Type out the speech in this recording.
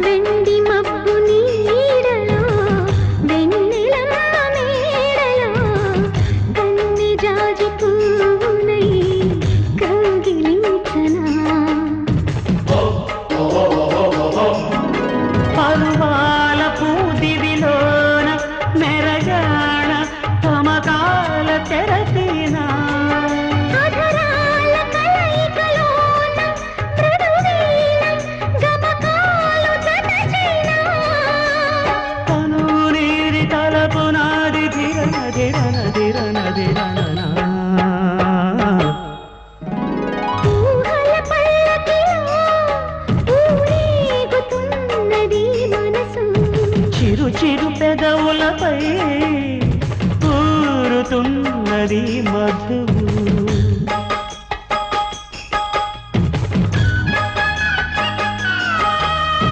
వెండి మబ్బు నీడలో వెన్నెలమ్మ మేడలో కన్ని జాజి పువ్వునై కౌగిలించనా పరువాల పూదివిలోన మెరగాణ తమకాల తెరతీనా అధరాల కలయికలోన మృదువీణ గమకాలు జతచేనా తను నీరి తలపు నాది ధిరనదిరనదిరనదిరననా ఊహల పల్లకిలో ఊరేగుతున్నది మనసు చిరు చిరు పెదవులపై ఊరుతున్నది మధు